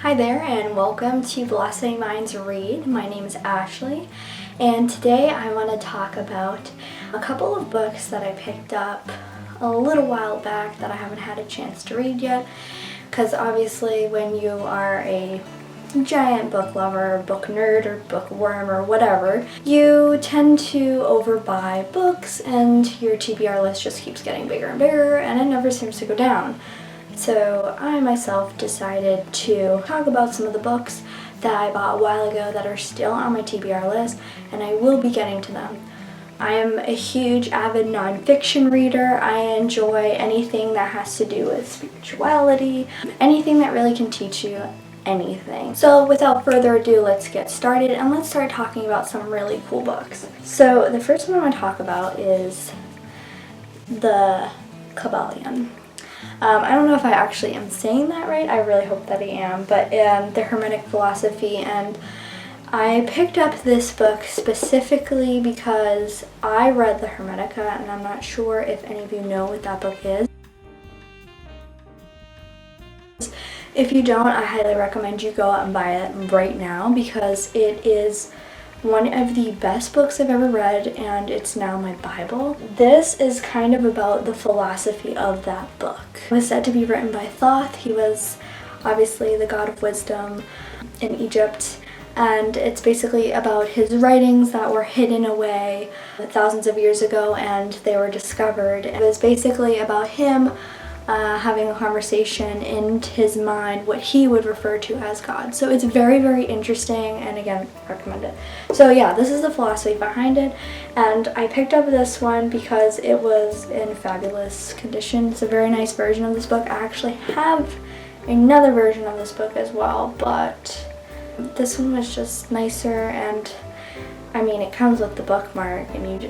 Hi there and welcome to Blossoming Minds Read. My name is Ashley and today I want to talk about a couple of books that I picked up a little while back that I haven't had a chance to read yet, because obviously when you are a giant book lover, book nerd, or bookworm, or whatever, you tend to overbuy books and your TBR list just keeps getting bigger and bigger and it never seems to go down. So I myself decided to talk about some of the books that I bought a while ago that are still on my TBR list, and I will be getting to them. I am a huge avid nonfiction reader. I enjoy anything that has to do with spirituality, anything that really can teach you anything. So without further ado, let's get started and let's start talking about some really cool books. So the first one I want to talk about is the Kybalion. I don't know if I actually am saying that right. I really hope that I am, but the Hermetic philosophy, and I picked up this book specifically because I read the Hermetica, and I'm not sure if any of you know what that book is. If you don't, I highly recommend you go out and buy it right now because it is one of the best books I've ever read, and it's now my Bible. This is kind of about the philosophy of that book. It was said to be written by Thoth. He was obviously the god of wisdom in Egypt, and it's basically about his writings that were hidden away thousands of years ago and they were discovered. It was basically about him having a conversation in his mind, what he would refer to as God. So it's very, very interesting, and again, recommend it. So yeah, this is the philosophy behind it, and I picked up this one because it was in fabulous condition. It's a very nice version of this book. I actually have another version of this book as well, but this one was just nicer, and I mean, it comes with the bookmark, and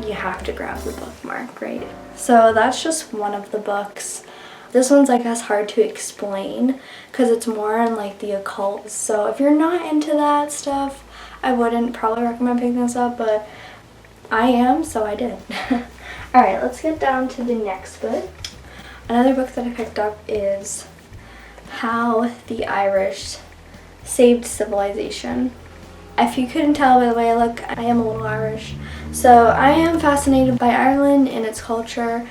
you have to grab the bookmark, right? So that's just one of the books. This one's, I guess, hard to explain because it's more in like the occult. So if you're not into that stuff, I wouldn't probably recommend picking this up, but I am, so I did. Alright, let's get down to the next book. Another book that I picked up is How the Irish Saved Civilization. If you couldn't tell by the way I look, I am a little Irish. So I am fascinated by Ireland and its culture,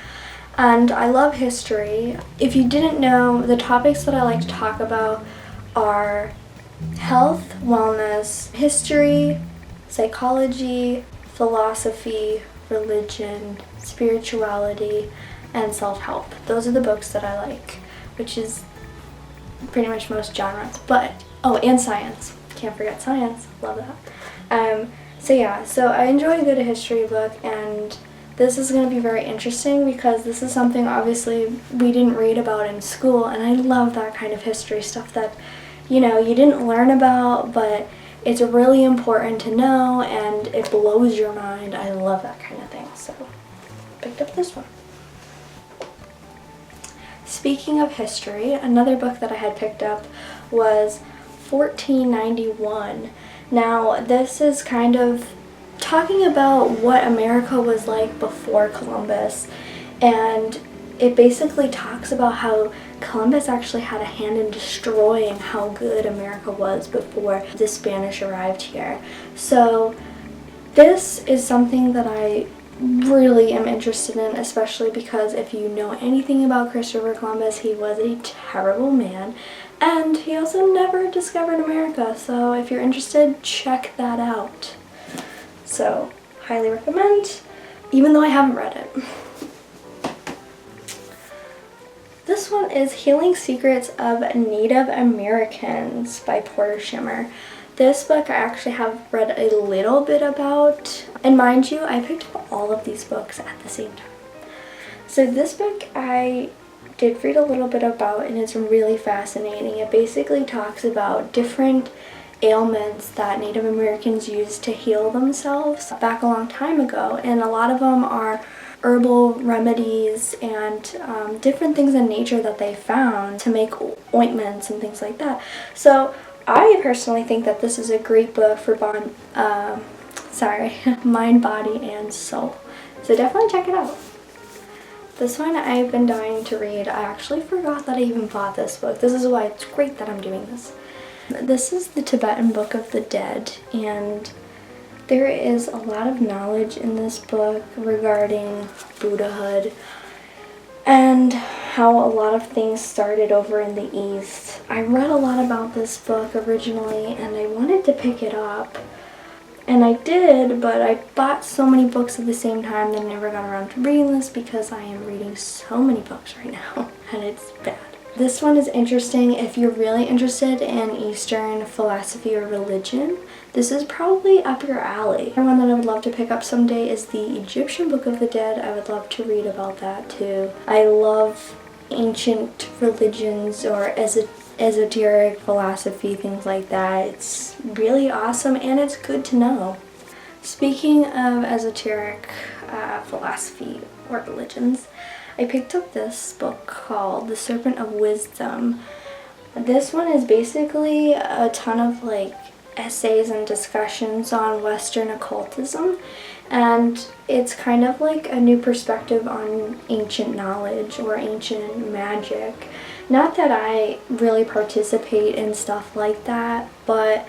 and I love history. If you didn't know, the topics that I like to talk about are health, wellness, history, psychology, philosophy, religion, spirituality, and self-help. Those are the books that I like, which is pretty much most genres. And science. Can't forget science. Love that. So I enjoy a good history book, and this is going to be very interesting because this is something obviously we didn't read about in school, and I love that kind of history stuff that, you didn't learn about, but it's really important to know and it blows your mind. I love that kind of thing, so picked up this one. Speaking of history, another book that I had picked up was 1491. Now, this is kind of talking about what America was like before Columbus, and it basically talks about how Columbus actually had a hand in destroying how good America was before the Spanish arrived here. So this is something that I really am interested in, especially because if you know anything about Christopher Columbus, he was a terrible man, and he also never discovered America. So if you're interested, check that out. So, highly recommend, even though I haven't read it. This one is Healing Secrets of Native Americans by Porter Shimer. This book I actually have read a little bit about, and mind you, I picked up all of these books at the same time. So this book I did read a little bit about, and it's really fascinating. It basically talks about different ailments that Native Americans used to heal themselves back a long time ago, and a lot of them are herbal remedies and different things in nature that they found to make ointments and things like that. So I personally think that this is a great book for mind, body, and soul. So definitely check it out. This one I've been dying to read. I actually forgot that I even bought this book. This is why it's great that I'm doing this. This is the Tibetan Book of the Dead, and there is a lot of knowledge in this book regarding Buddhahood and how a lot of things started over in the East. I read a lot about this book originally and I wanted to pick it up. And I did, but I bought so many books at the same time that I never got around to reading this because I am reading so many books right now, and it's bad. This one is interesting if you're really interested in Eastern philosophy or religion. This is probably up your alley. One that I would love to pick up someday is the Egyptian Book of the Dead. I would love to read about that too. I love ancient religions or esoteric philosophy, things like that. It's really awesome and it's good to know. Speaking of esoteric philosophy or religions, I picked up this book called The Serpent of Wisdom. This one is basically a ton of like essays and discussions on Western occultism, and it's kind of like a new perspective on ancient knowledge or ancient magic. Not that I really participate in stuff like that, but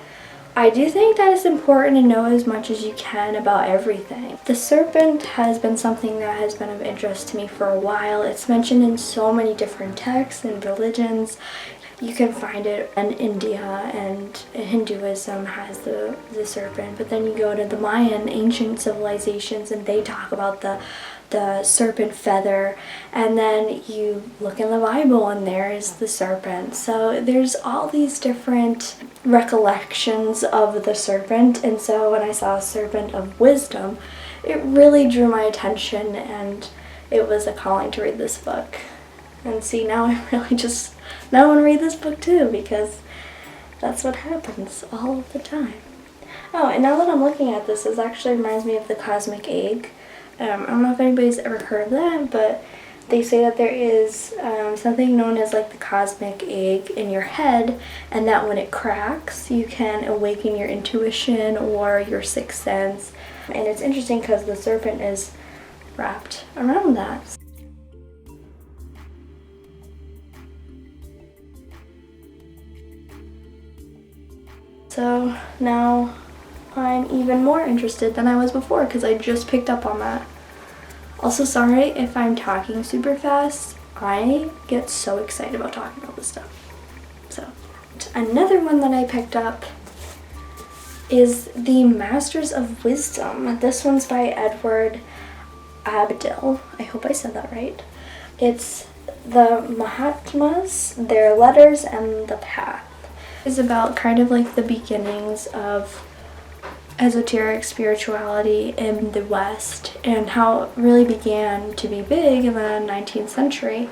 I do think that it's important to know as much as you can about everything. The serpent has been something that has been of interest to me for a while. It's mentioned in so many different texts and religions. You can find it in India, and Hinduism has the serpent, but then you go to the Mayan ancient civilizations and they talk about the serpent feather, and then you look in the Bible and there is the serpent. So there's all these different recollections of the serpent, and so when I saw a Serpent of Wisdom, it really drew my attention and it was a calling to read this book. And see, now I really just now want to read this book too, because that's what happens all the time. Oh, and now that I'm looking at this, actually reminds me of the cosmic egg. I don't know if anybody's ever heard of that, but they say that there is something known as like the cosmic egg in your head, and that when it cracks, you can awaken your intuition or your sixth sense. And it's interesting because the serpent is wrapped around that. So now I'm even more interested than I was before because I just picked up on that. Also, sorry if I'm talking super fast. I get so excited about talking about this stuff. So, another one that I picked up is The Masters of Wisdom. This one's by Edward Abdill. I hope I said that right. It's the Mahatmas, their letters, and the path. It's about kind of like the beginnings of esoteric spirituality in the West and how it really began to be big in the 19th century.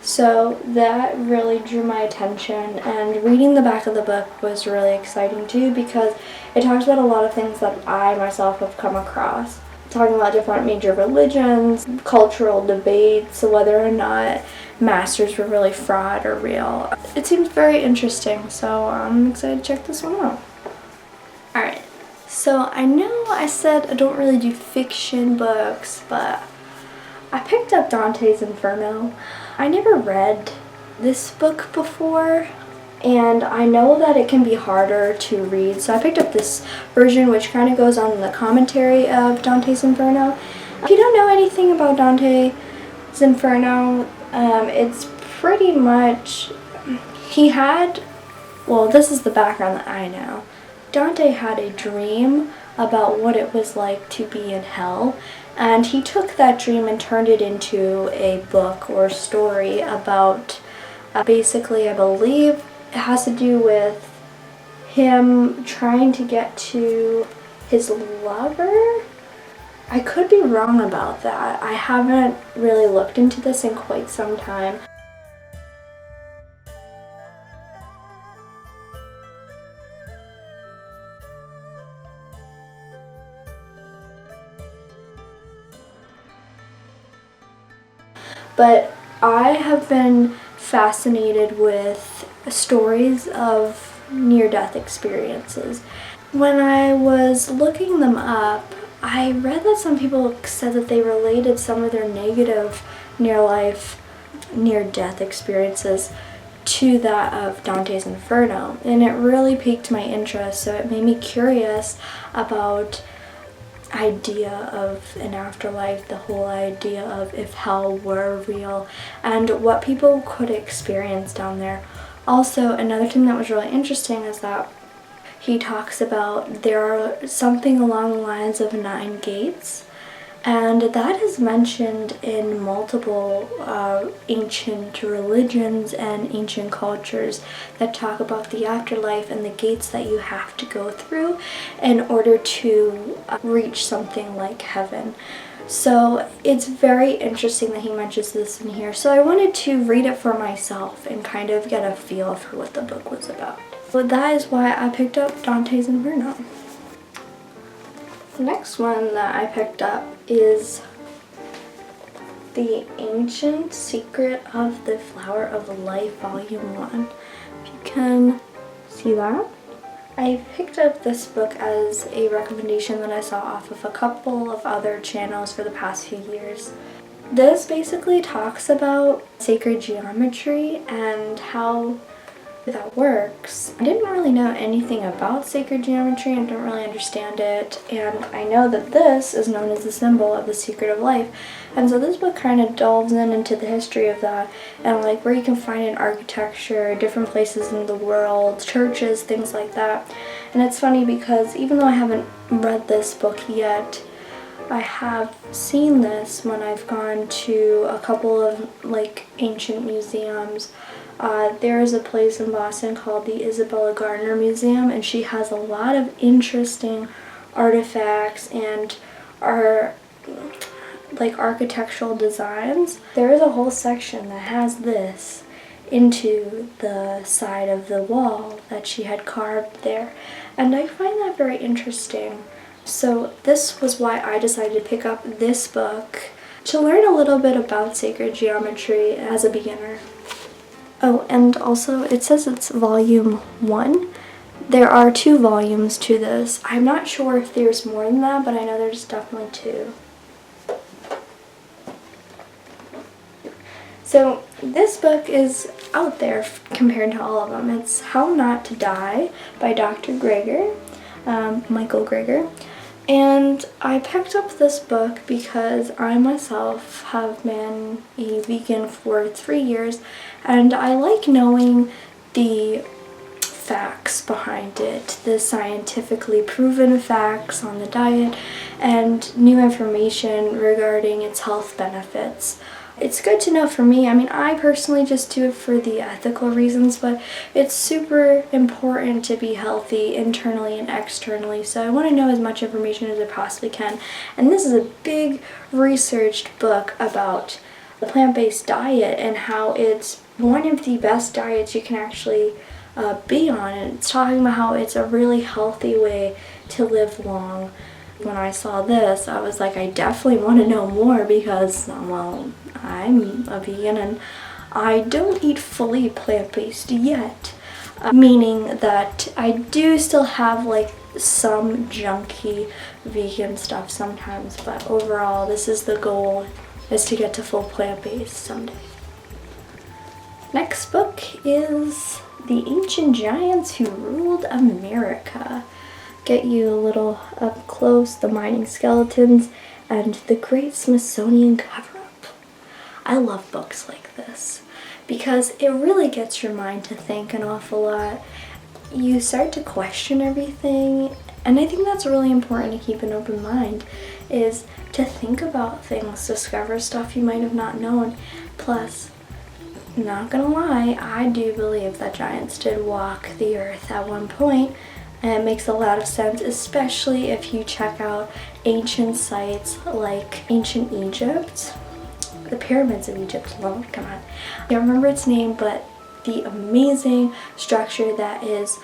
So that really drew my attention, and reading the back of the book was really exciting too because it talks about a lot of things that I myself have come across. Talking about different major religions, cultural debates, whether or not masters were really fraud or real. It seems very interesting, so I'm excited to check this one out. Alright, so I know I said I don't really do fiction books, but I picked up Dante's Inferno. I never read this book before, and I know that it can be harder to read, so I picked up this version which kind of goes on the commentary of Dante's Inferno. If you don't know anything about Dante's Inferno, it's pretty much, this is the background that I know. Dante had a dream about what it was like to be in hell, and he took that dream and turned it into a book or story about, basically I believe it has to do with him trying to get to his lover. I could be wrong about that. I haven't really looked into this in quite some time. But I have been fascinated with stories of near-death experiences. When I was looking them up, I read that some people said that they related some of their negative near-death experiences to that of Dante's Inferno, and it really piqued my interest, so it made me curious about idea of an afterlife, the whole idea of if hell were real, and what people could experience down there. Also, another thing that was really interesting is that he talks about there are something along the lines of 9 gates, and that is mentioned in multiple ancient religions and ancient cultures that talk about the afterlife and the gates that you have to go through in order to reach something like heaven. So it's very interesting that he mentions this in here. So I wanted to read it for myself and kind of get a feel for what the book was about. So that is why I picked up Dante's Inferno. The next one that I picked up is The Ancient Secret of the Flower of Life, Volume 1. If you can see that. I picked up this book as a recommendation that I saw off of a couple of other channels for the past few years. This basically talks about sacred geometry and how that works. I didn't really know anything about sacred geometry and didn't really understand it, and I know that this is known as the symbol of the secret of life, and so this book kind of delves into the history of that and like where you can find it in architecture, different places in the world, churches, things like that. And it's funny because even though I haven't read this book yet, I have seen this when I've gone to a couple of like ancient museums. There is a place in Boston called the Isabella Gardner Museum, and she has a lot of interesting artifacts and architectural designs. There is a whole section that has this into the side of the wall that she had carved there, and I find that very interesting. So this was why I decided to pick up this book to learn a little bit about sacred geometry as a beginner. Oh, and also it says it's volume 1. There are 2 volumes to this. I'm not sure if there's more than that, but I know there's definitely 2. So this book is out there compared to all of them. It's How Not to Die by Dr. Greger, Michael Greger. And I picked up this book because I myself have been a vegan for 3 years, and I like knowing the facts behind it, the scientifically proven facts on the diet, and new information regarding its health benefits. It's good to know for me. I mean, I personally just do it for the ethical reasons, but it's super important to be healthy internally and externally, so I want to know as much information as I possibly can. And this is a big researched book about the plant-based diet and how it's one of the best diets you can actually be on. And it's talking about how it's a really healthy way to live long. When I saw this, I was like, I definitely want to know more because, well, I'm a vegan and I don't eat fully plant-based yet. Meaning that I do still have like some junky vegan stuff sometimes, but overall this is the goal, is to get to full plant-based someday. Next book is The Ancient Giants Who Ruled America. Get you a little up close, the mining skeletons and the Great Smithsonian Cover-Up. I love books like this because it really gets your mind to think an awful lot. You start to question everything, and I think that's really important to keep an open mind, is to think about things, discover stuff you might have not known. Plus, not gonna lie, I do believe that giants did walk the earth at one point. And it makes a lot of sense, especially if you check out ancient sites like ancient Egypt, the pyramids of Egypt alone, come on. I don't remember its name, but the amazing structure that is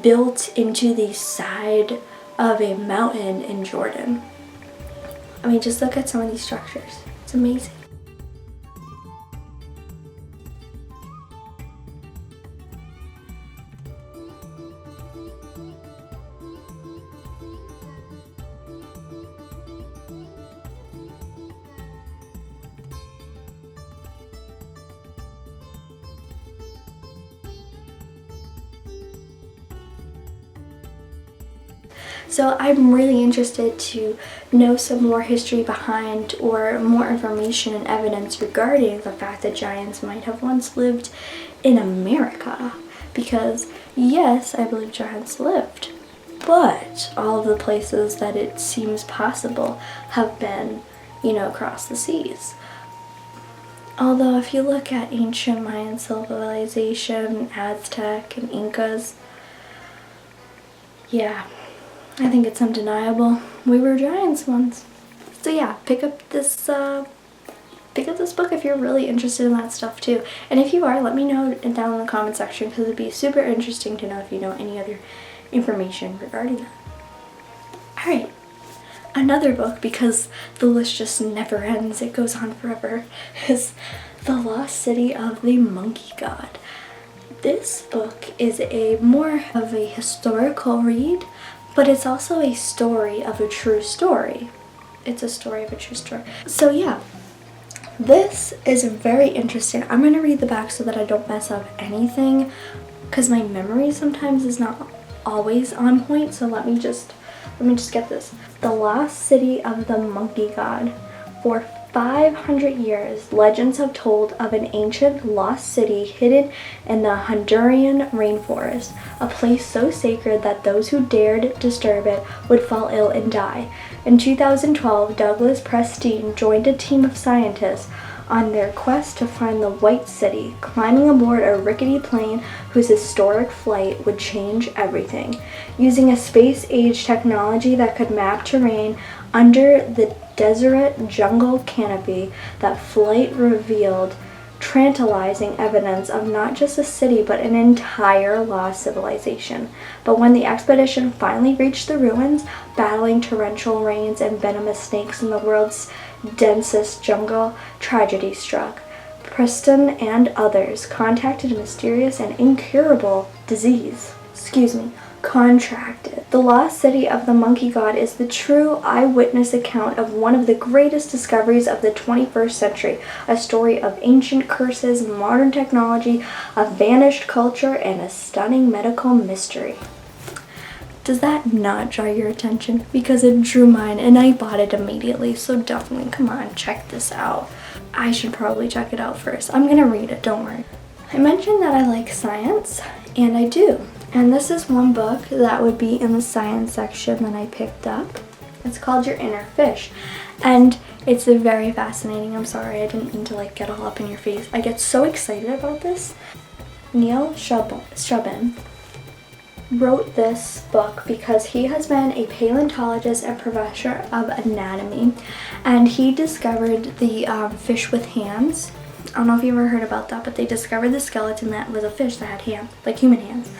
built into the side of a mountain in Jordan. I mean, just look at some of these structures. It's amazing. So I'm really interested to know some more history behind or more information and evidence regarding the fact that giants might have once lived in America. Because yes, I believe giants lived, but all of the places that it seems possible have been, across the seas. Although if you look at ancient Mayan civilization, Aztec and Incas, yeah, I think it's undeniable. We were giants once. So yeah, pick up this book if you're really interested in that stuff too. And if you are, let me know down in the comment section, because it'd be super interesting to know if you know any other information regarding that. Alright, another book, because the list just never ends, it goes on forever, is The Lost City of the Monkey God. This book is more of a historical read, but it's also a story of a true story. It's a story of a true story. So yeah, this is very interesting. I'm going to read the back so that I don't mess up anything, because my memory sometimes is not always on point. So let me just get this. The Lost City of the Monkey God. For 500 years, legends have told of an ancient lost city hidden in the Honduran rainforest, a place so sacred that those who dared disturb it would fall ill and die. In 2012, Douglas Preston joined a team of scientists on their quest to find the White City, climbing aboard a rickety plane whose historic flight would change everything. Using a space-age technology that could map terrain under the desert jungle canopy, that flight revealed tantalizing evidence of not just a city but an entire lost civilization. But when the expedition finally reached the ruins, battling torrential rains and venomous snakes in the world's densest jungle, tragedy struck. Preston and others contacted a mysterious and incurable disease. Contracted. The Lost City of the Monkey God is the true eyewitness account of one of the greatest discoveries of the 21st century, a story of ancient curses, modern technology, a vanished culture, and a stunning medical mystery. Does that not draw your attention? Because it drew mine and I bought it immediately, so definitely come on, check this out. I should probably check it out first. I'm gonna read it, don't worry. I mentioned that I like science, and I do. And this is one book that would be in the science section that I picked up. It's called Your Inner Fish. And it's very fascinating. I'm sorry, I didn't mean to get all up in your face. I get so excited about this. Neil Shubin wrote this book because he has been a paleontologist and professor of anatomy. And he discovered the fish with hands. I don't know if you ever heard about that, but they discovered the skeleton that was a fish that had hands, like human hands.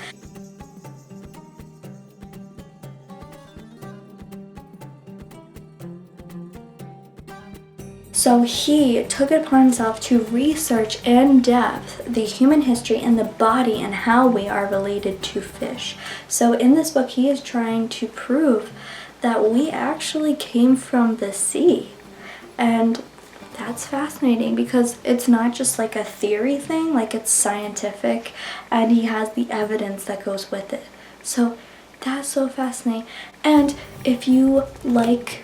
So he took it upon himself to research in depth the human history and the body and how we are related to fish. So in this book, he is trying to prove that we actually came from the sea. And that's fascinating because it's not just like a theory thing, it's scientific, and he has the evidence that goes with it. So that's so fascinating. And if you like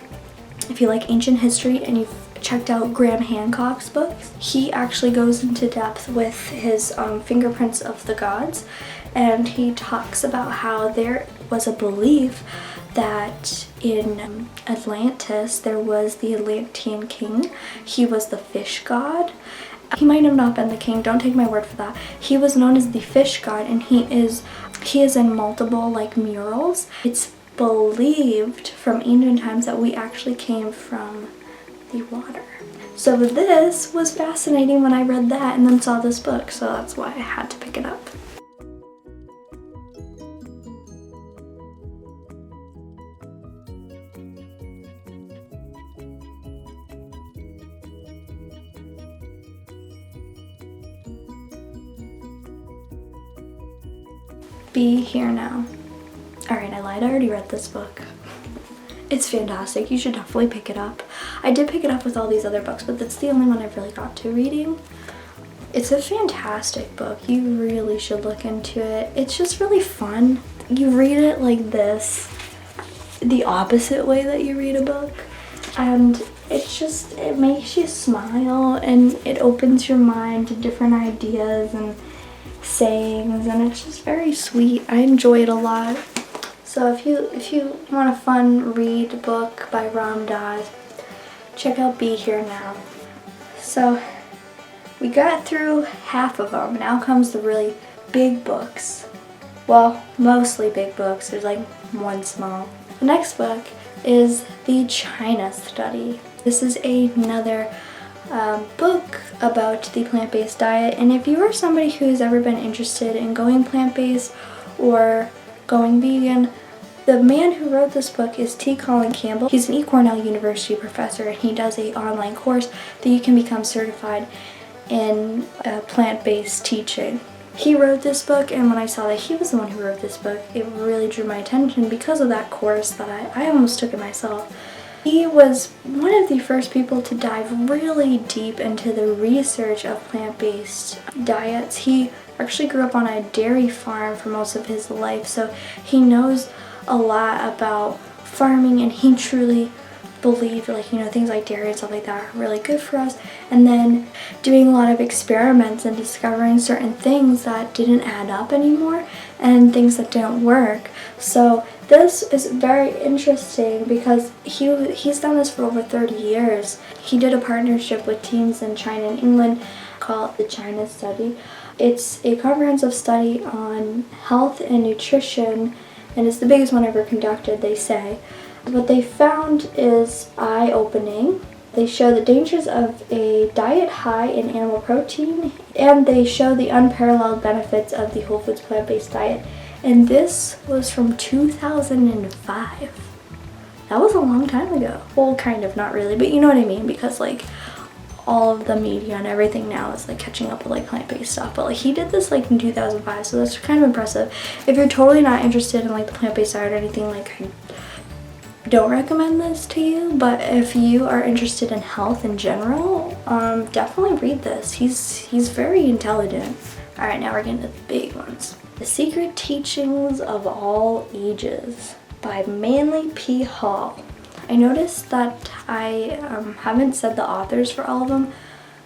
ancient history and you've checked out Graham Hancock's books, he actually goes into depth with his fingerprints of the gods, and he talks about how there was a belief that in Atlantis there was the Atlantean king. He was the fish god. He might have not been the king, don't take my word for that. He was known as the fish god, and he is in multiple murals. It's believed from ancient times that we actually came from the water. So this was fascinating when I read that and then saw this book, so that's why I had to pick it up. Be Here Now. Alright, I lied, I already read this book. It's fantastic. You should definitely pick it up. I did pick it up with all these other books, but that's the only one I've really got to reading. It's a fantastic book. You really should look into it. It's just really fun. You read it like this, the opposite way that you read a book. And it makes you smile, and it opens your mind to different ideas and sayings, and it's just very sweet. I enjoy it a lot. So if you want a fun read book by Ram Dass, check out Be Here Now. So we got through half of them. Now comes the really big books. Well, mostly big books. There's like one small. The next book is the China Study. This is another book about the plant-based diet, and if you are somebody who's ever been interested in going plant-based or going vegan, the man who wrote this book is Colin Campbell. He's an Cornell University professor, and he does an online course that you can become certified in plant-based teaching. He wrote this book, and when I saw that he was the one who wrote this book, it really drew my attention because of that course that I almost took it myself. He was one of the first people to dive really deep into the research of plant-based diets. He actually grew up on a dairy farm for most of his life, so he knows a lot about farming, and he truly believed things like dairy and stuff like that are really good for us, and then doing a lot of experiments and discovering certain things that didn't add up anymore and things that didn't work. So this is very interesting because he's done this for over 30 years. He did a partnership with teams in China and England called the China Study. It's a comprehensive study on health and nutrition, and it's the biggest one ever conducted, they say. What they found is eye-opening. They show the dangers of a diet high in animal protein, and they show the unparalleled benefits of the whole foods plant-based diet. And this was from 2005. That was a long time ago. Well, kind of, not really, but you know what I mean, because all of the media and everything now is catching up with plant-based stuff. But he did this in 2005, so that's kind of impressive. If you're totally not interested in the plant-based diet or anything, I don't recommend this to you, but if you are interested in health in general, definitely read this. He's very intelligent. All right, now we're getting to the big ones. The Secret Teachings of All Ages by Manly P. Hall. I noticed that I haven't said the authors for all of them,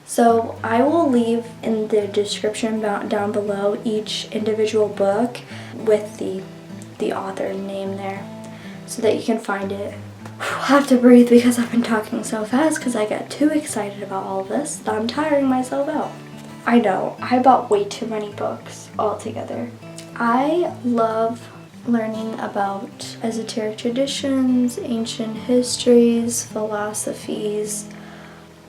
so I will leave in the description down below each individual book with the author name there, so that you can find it. I have to breathe because I've been talking so fast because I got too excited about all this that I'm tiring myself out. I know, I bought way too many books altogether. I love learning about esoteric traditions, ancient histories, philosophies.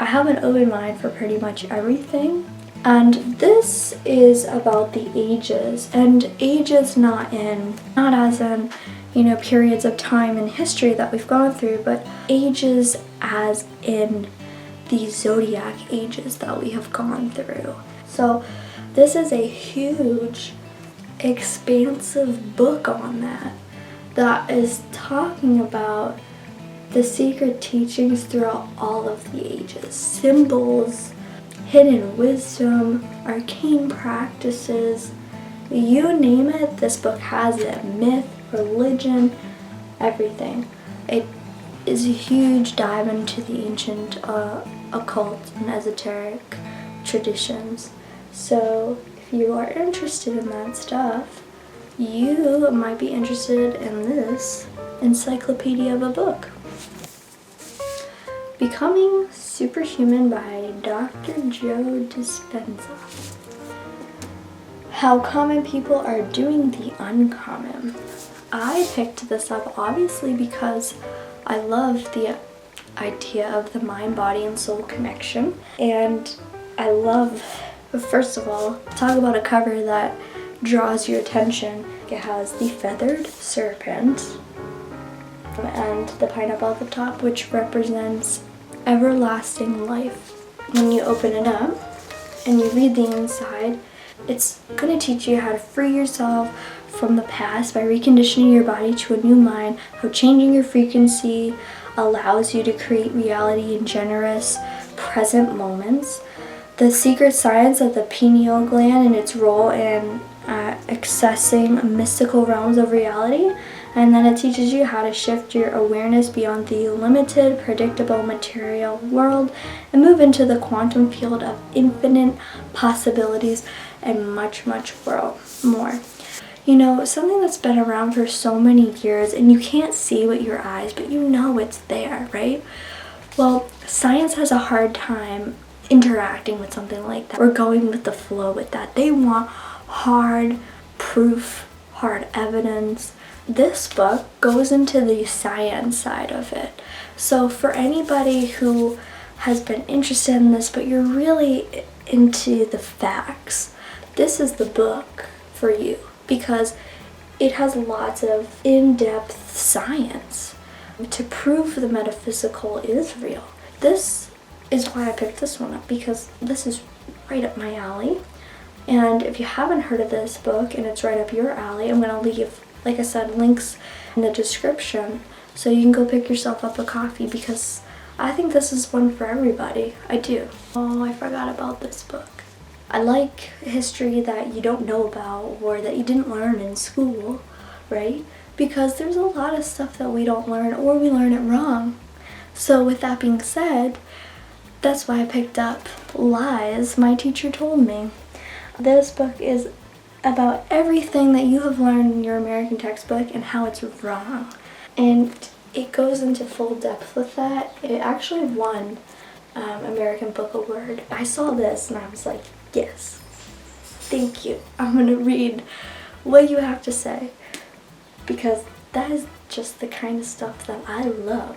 I have an open mind for pretty much everything. And this is about the ages, and ages not as in periods of time in history that we've gone through, but ages as in the zodiac ages that we have gone through. So this is a huge, expansive book on that is talking about the secret teachings throughout all of the ages, symbols, hidden wisdom, arcane practices, you name it, this book has it. Myth, religion, everything. It is a huge dive into the ancient occult and esoteric traditions. So if you are interested in that stuff, you might be interested in this encyclopedia of a book. Becoming Superhuman by Dr. Joe Dispenza. How common people are doing the uncommon. I picked this up obviously because I love the idea of the mind, body, and soul connection. And I love, first of all, talk about a cover that draws your attention. It has the feathered serpent and the pineapple at the top, which represents everlasting life. When you open it up and you read the inside, it's going to teach you how to free yourself from the past by reconditioning your body to a new mind, how changing your frequency allows you to create reality in generous, present moments, the secret science of the pineal gland and its role in accessing mystical realms of reality, And then it teaches you how to shift your awareness beyond the limited, predictable material world and move into the quantum field of infinite possibilities and much, much more. You know, something that's been around for so many years and you can't see with your eyes, but you know it's there, right? Well, science has a hard time interacting with something like that or going with the flow with that. They want hard proof, hard evidence. This book goes into the science side of it. So for anybody who has been interested in this, but you're really into the facts, this is the book for you because it has lots of in-depth science to prove the metaphysical is real. This is why I picked this one up, because this is right up my alley. And if you haven't heard of this book and it's right up your alley, I'm going to leave, like I said, links in the description so you can go pick yourself up a coffee, because I think this is one for everybody. I do. Oh, I forgot about this book. I like history that you don't know about or that you didn't learn in school, right? Because there's a lot of stuff that we don't learn or we learn it wrong. So with that being said, that's why I picked up Lies My Teacher Told Me. This book is about everything that you have learned in your American textbook and how it's wrong. And it goes into full depth with that. It actually won American Book Award. I saw this and I was like, yes, thank you. I'm going to read what you have to say, because that is just the kind of stuff that I love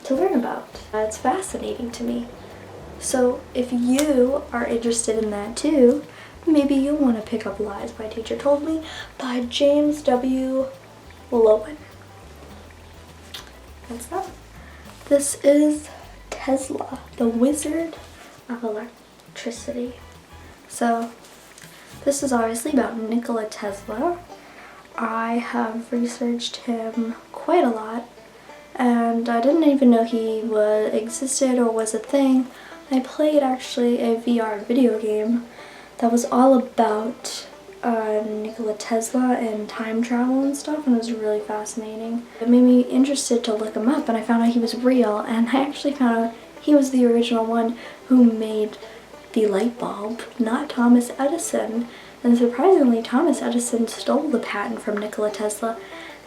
to learn about. It's fascinating to me. So if you are interested in that too, maybe you'll want to pick up Lies My Teacher Told Me by James W. Loewen. That's that. This is Tesla, the Wizard of Electricity. So this is obviously about Nikola Tesla. I have researched him quite a lot, and I didn't even know he existed or was a thing. I played actually a VR video game that was all about Nikola Tesla and time travel and stuff, and it was really fascinating. It made me interested to look him up, and I found out he was real, and I actually found out he was the original one who made the light bulb, not Thomas Edison. And surprisingly, Thomas Edison stole the patent from Nikola Tesla.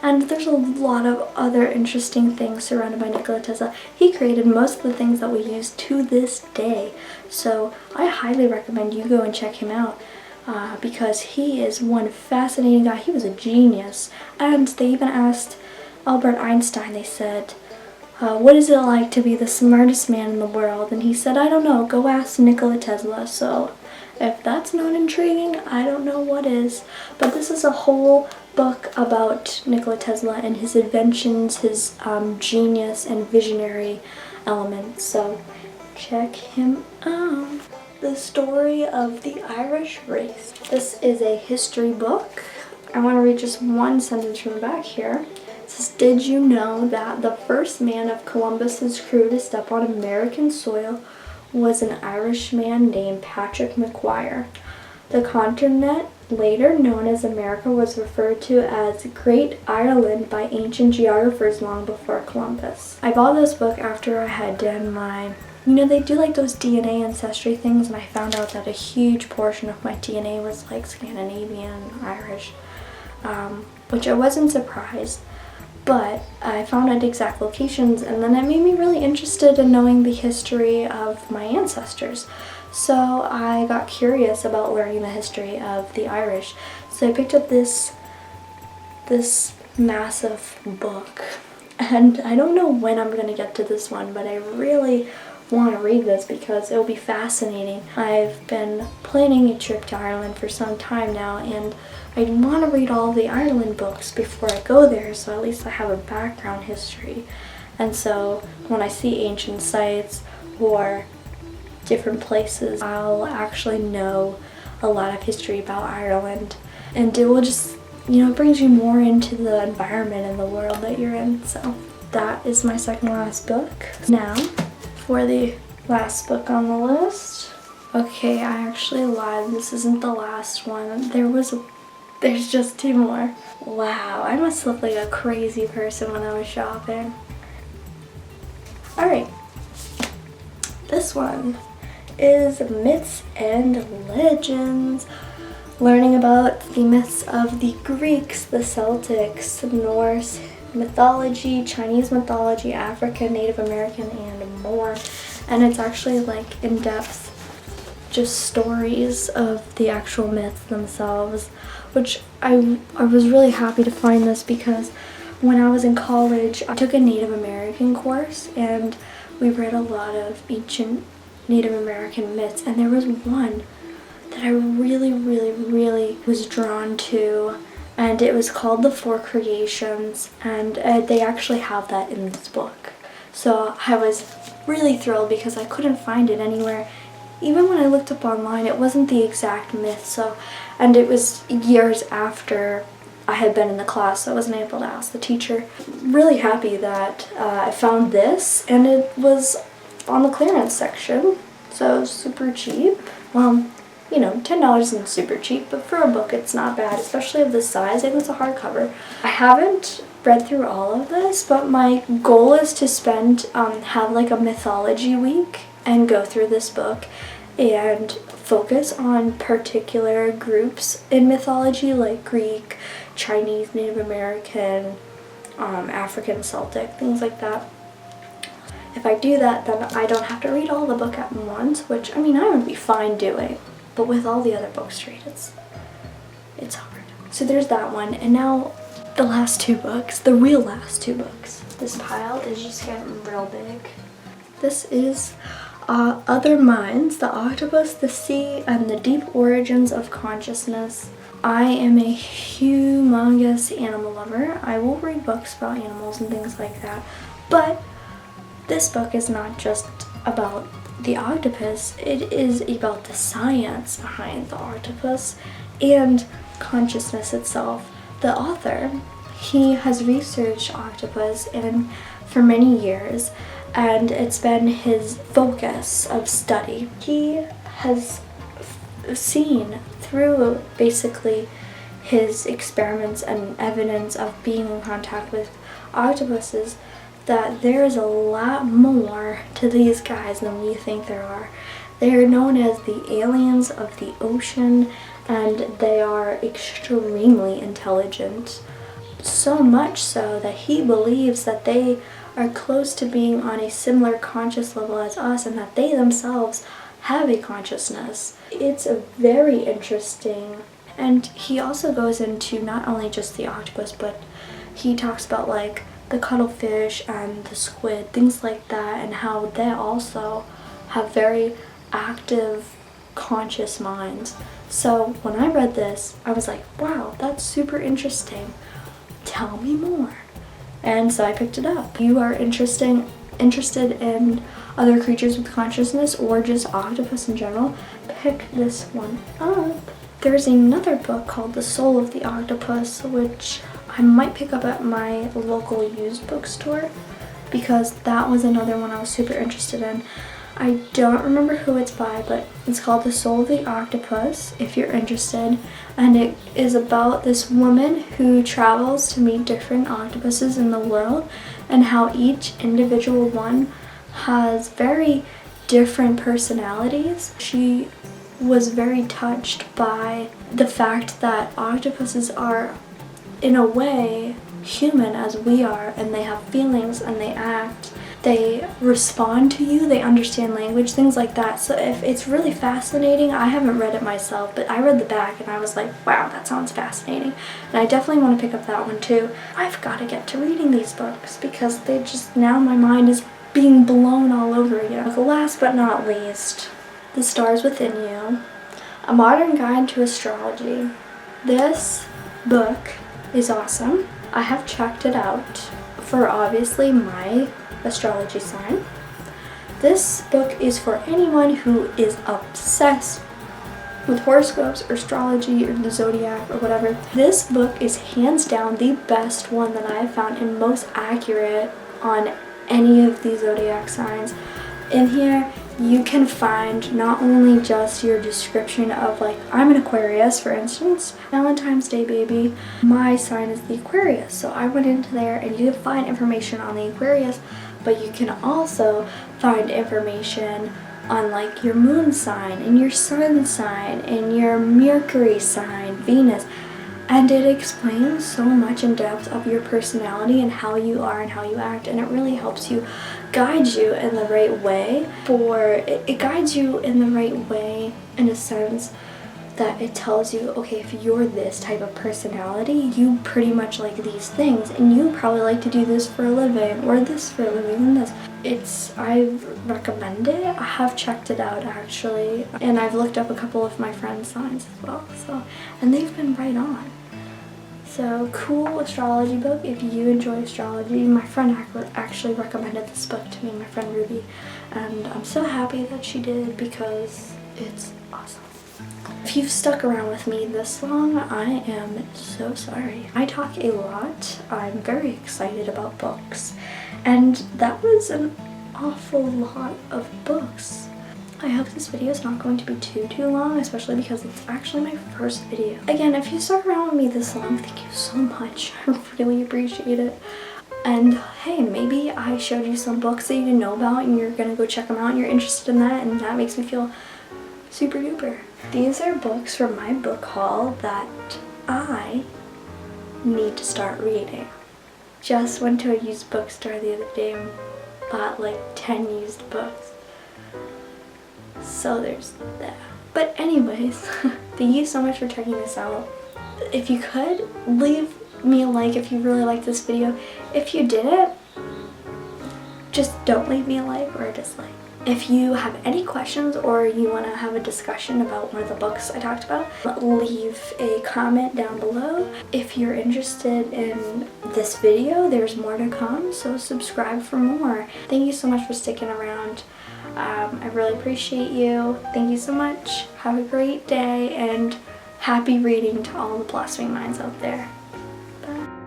And there's a lot of other interesting things surrounded by Nikola Tesla. He created most of the things that we use to this day. So I highly recommend you go and check him out, because he is one fascinating guy. He was a genius. And they even asked Albert Einstein, they said, what is it like to be the smartest man in the world? And he said, I don't know, go ask Nikola Tesla. So if that's not intriguing, I don't know what is. But this is a whole book about Nikola Tesla and his inventions, his genius and visionary elements. So check him out. The Story of the Irish Race. This is a history book. I want to read just one sentence from the back here. It says, did you know that the first man of Columbus's crew to step on American soil was an Irishman named Patrick McGuire? The continent, later known as America, was referred to as Great Ireland by ancient geographers long before Columbus. I bought this book after I had done my, they do like those DNA ancestry things, and I found out that a huge portion of my DNA was like Scandinavian, Irish, which I wasn't surprised. But I found out exact locations, and then it made me really interested in knowing the history of my ancestors. So I got curious about learning the history of the Irish. So I picked up this massive book, and I don't know when I'm going to get to this one, but I really want to read this because it will be fascinating. I've been planning a trip to Ireland for some time now, and I want to read all the Ireland books before I go there, so at least I have a background history. And so when I see ancient sites or different places, I'll actually know a lot of history about Ireland. And it will just, it brings you more into the environment and the world that you're in. So that is my second last book. Now, for the last book on the list. Okay, I actually lied. This isn't the last one. There was a There's just 2 more. Wow, I must look like a crazy person when I was shopping. Alright, this one is Myths and Legends. Learning about the myths of the Greeks, the Celtics, Norse mythology, Chinese mythology, African, Native American, and more. And it's actually like in-depth just stories of the actual myths themselves, which I was really happy to find this because when I was in college, I took a Native American course and we read a lot of ancient Native American myths, and there was one that I really was drawn to, and it was called The Four Creations, and they actually have that in this book. So I was really thrilled because I couldn't find it anywhere. Even when I looked up online, it wasn't the exact myth, and it was years after I had been in the class, so I wasn't able to ask the teacher. Really happy that I found this, and it was on the clearance section, so super cheap. Well, you know, $10 isn't super cheap, but for a book it's not bad, especially of this size, and it's a hardcover. I haven't read through all of this, but my goal is to have like a mythology week and go through this book and focus on particular groups in mythology like Greek, Chinese, Native American, African, Celtic, things like that. If I do that, then I don't have to read all the book at once, which, I mean, I would be fine doing. But with all the other books to read, it's hard. So there's that one, and now the last 2 books, the real last 2 books. This pile is just getting real big. This is Other Minds, The Octopus, the Sea, and the Deep Origins of Consciousness. I am a humongous animal lover. I will read books about animals and things like that, but this book is not just about the octopus, it is about the science behind the octopus and consciousness itself. The author, he has researched octopus for many years, and it's been his focus of study. He has seen through basically his experiments and evidence of being in contact with octopuses that there is a lot more to these guys than we think there are. They are known as the aliens of the ocean, and they are extremely intelligent. So much so that he believes that they are close to being on a similar conscious level as us, and that they themselves have a consciousness. It's a very interesting, and he also goes into not only just the octopus, but he talks about like the cuttlefish and the squid, things like that, and how they also have very active conscious minds. So when I read this, I was like, wow, that's super interesting. Tell me more. And so I picked it up. If you are interested in other creatures with consciousness or just octopus in general, pick this one up. There's another book called The Soul of the Octopus, which I might pick up at my local used bookstore because that was another one I was super interested in. I don't remember who it's by, but it's called The Soul of the Octopus if you're interested, and it is about this woman who travels to meet different octopuses in the world and how each individual one has very different personalities. She was very touched by the fact that octopuses are in a way human as we are, and they have feelings and they act, they respond to you, they understand language, things like that. So if it's really fascinating, I haven't read it myself, but I read the back and I was like, wow, that sounds fascinating, and I definitely want to pick up that one too. I've got to get to reading these books because they just, now my mind is being blown all over again. Last but not least, The Stars Within You, A Modern Guide to Astrology. This book is awesome. I have checked it out for obviously my astrology sign. This book is for anyone who is obsessed with horoscopes or astrology or the zodiac or whatever. This book is hands down the best one that I have found and most accurate on any of the zodiac signs. In here, you can find not only just your description of, like, I'm an Aquarius, for instance, Valentine's Day baby, my sign is the Aquarius, so I went into there and you can find information on the Aquarius, but you can also find information on, like, your moon sign and your sun sign and your Mercury sign, Venus, and it explains so much in depth of your personality and how you are and how you act, and it really helps you, guides you in the right way. It guides you in the right way in a sense that it tells you, okay, if you're this type of personality, you pretty much like these things, and you probably like to do this for a living, or this for a living, and this. I recommend it. I have checked it out actually, and I've looked up a couple of my friends' signs as well, and they've been right on. So, cool astrology book if you enjoy astrology. My friend actually recommended this book to me, my friend Ruby, and I'm so happy that she did because it's awesome. If you've stuck around with me this long, I am so sorry. I talk a lot. I'm very excited about books, and that was an awful lot of books. I hope this video is not going to be too long, especially because it's actually my first video. Again, if you stuck around with me this long, thank you so much. I really appreciate it. And hey, maybe I showed you some books that you didn't know about and you're gonna go check them out and you're interested in that, and that makes me feel super duper. These are books from my book haul that I need to start reading. Just went to a used bookstore the other day and bought like 10 used books. So there's that. But anyways, thank you so much for checking this out. If you could, leave me a like if you really liked this video. If you didn't, just don't leave me a like or a dislike. If you have any questions or you want to have a discussion about one of the books I talked about, leave a comment down below. If you're interested in this video, there's more to come, so subscribe for more. Thank you so much for sticking around. I really appreciate you. Thank you so much. Have a great day, and happy reading to all the blossoming minds out there. Bye.